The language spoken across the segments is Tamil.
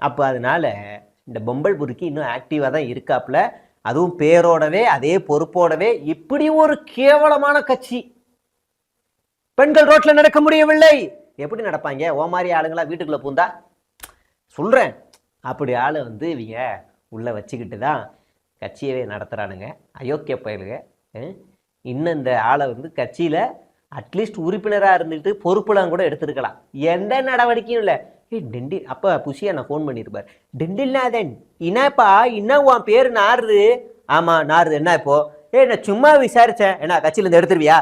அப்போ அதனால இந்த பொம்பல் புருக்கி இன்னும் ஆக்டிவாக தான் இருக்காப்புல. அதுவும் பேரோடவே அதே பொறுப்போடவே. இப்படி ஒரு கேவலமான கட்சி பெண்கள் ரோட்ல நடக்க முடியவில்லை. எப்படி நடப்பாங்க? ஓ மாதிரி ஆளுங்களா வீட்டுக்குள்ள பூந்தா சொல்றேன். அப்படி ஆளை வந்து இவங்க உள்ள வச்சுக்கிட்டு தான் கட்சியவே நடத்துறானுங்க. அயோக்கிய பயலுங்க. இன்னும் இந்த ஆளை வந்து கட்சியில அட்லீஸ்ட் உறுப்பினராக இருந்துட்டு பொறுப்புலாம் கூட எடுத்துருக்கலாம். எந்த நடவடிக்கையும் இல்லை. டெண்டி அப்போ புஷியா நான் ஃபோன் பண்ணியிருப்பார். டெண்டில்நாதன் என்னப்பா இன்னும் உன் பேர் நாருது? ஆமாம் நாருது. என்ன இப்போ? நான் சும்மா விசாரிச்சேன். என்ன கட்சியிலேருந்து எடுத்துருவியா?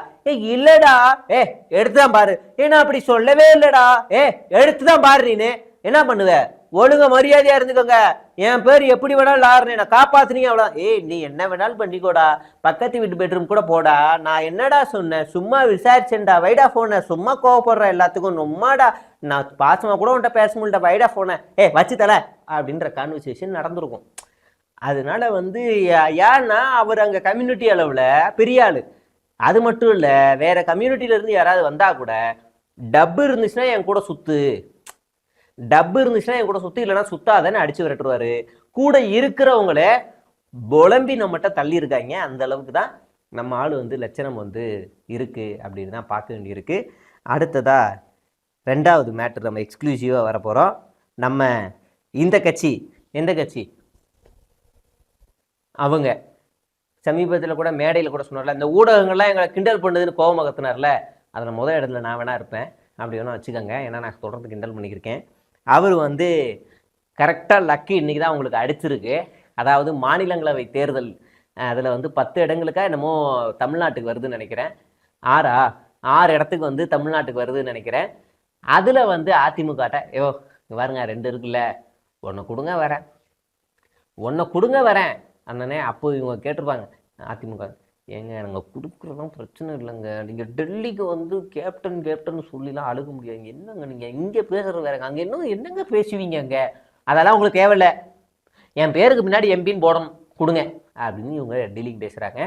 இல்லைடா. எடுத்துதான் பாரு. நான் அப்படி சொல்லவே இல்லைடா. எடுத்துதான் பாரு. நீனு என்ன பண்ணுவ? ஒழுங்க மரியாதையா இருந்துக்கோங்க. என் பேர் எப்படி வேணாலும் லாருன்னு என்ன காப்பாத்துனீங்க அவ்வளோ. நீ என்ன வேணாலும் பண்ணிக்கோடா. பக்கத்து வீட்டு பெட்ரூம் கூட போடா. நான் என்னடா சொன்னேன்? சும்மா விசாரிச்சேன்டா. வைடா போன. சும்மா கோவப்படுற எல்லாத்துக்கும் நொம்மாடா. நான் பாசமா கூட உன்ட்ட பேச முடியல. வைடா போன. வச்சு தல அப்படின்ற கான்வர்சேஷன் நடந்திருக்கும். அதனால வந்து ஏன்னா அவர் அங்கே கம்யூனிட்டி அளவில் பெரிய ஆளு. அது மட்டும் இல்லை, வேற கம்யூனிட்டியில இருந்து யாராவது வந்தா கூட டப்பு இருந்துச்சுன்னா என் கூட சுத்து, டப்பு இருந்துச்சுன்னா என் கூட சுத்து, இல்லைன்னா சுத்தாதன்னு அடிச்சு விரட்டுருவாரு. கூட இருக்கிறவங்களே புலம்பி நம்மகிட்ட தள்ளி இருக்காங்க. அந்த அளவுக்கு தான் நம்ம ஆள் வந்து லட்சணம் வந்து இருக்கு அப்படின்னு தான் பார்க்க வேண்டியிருக்கு. அடுத்ததா ரெண்டாவது மேட்டர் நம்ம எக்ஸ்க்ளூசிவாக வரப்போகிறோம். நம்ம இந்த கட்சி எந்த கட்சி? அவங்க சமீபத்தில் கூட மேடையில் கூட சொன்னார்ல, இந்த ஊடகங்கள்லாம் எங்களை கிண்டல் பண்ணுதுன்னு கோபம் கத்துனார்ல, அதில் முதல் இடத்துல நான் வேணா இருப்பேன் அப்படி வேணா வச்சுக்கோங்க. ஏன்னா நான் தொடர்ந்து கிண்டல் பண்ணியிருக்கேன். அவர் வந்து கரெக்டாக லக்கு இன்றைக்கி தான் உங்களுக்கு அடிச்சிருக்கு. அதாவது மாநிலங்களவை தேர்தல் அதில் வந்து 10 இடங்களுக்கா என்னமோ தமிழ்நாட்டுக்கு வருதுன்னு நினைக்கிறேன். 6 இடத்துக்கு வந்து தமிழ்நாட்டுக்கு வருதுன்னு நினைக்கிறேன். அதில் வந்து அதிமுகட்ட பாருங்க 2 இருக்குல்ல, ஒன்று கொடுங்க வரேன், ஒன்றை கொடுங்க வரேன் அண்ணனே. அப்போ இவங்க கேட்டிருப்பாங்க அதிமுக, ஏங்க நாங்கள் கொடுக்குறதும் பிரச்சனை இல்லைங்க, நீங்கள் டெல்லிக்கு வந்து கேப்டன் சொல்லிலாம் அழுக முடியாதுங்க. என்னங்க நீங்கள் இங்கே பேசுகிறது வேறங்க, அங்கே இன்னும் என்னங்க பேசுவீங்க? அங்கே அதெல்லாம் உங்களுக்கு தேவையில்லை, என் பேருக்கு முன்னாடி எம்பின்னு போடணும் கொடுங்க அப்படின்னு இவங்க டெல்லிக்கு பேசுகிறாங்க.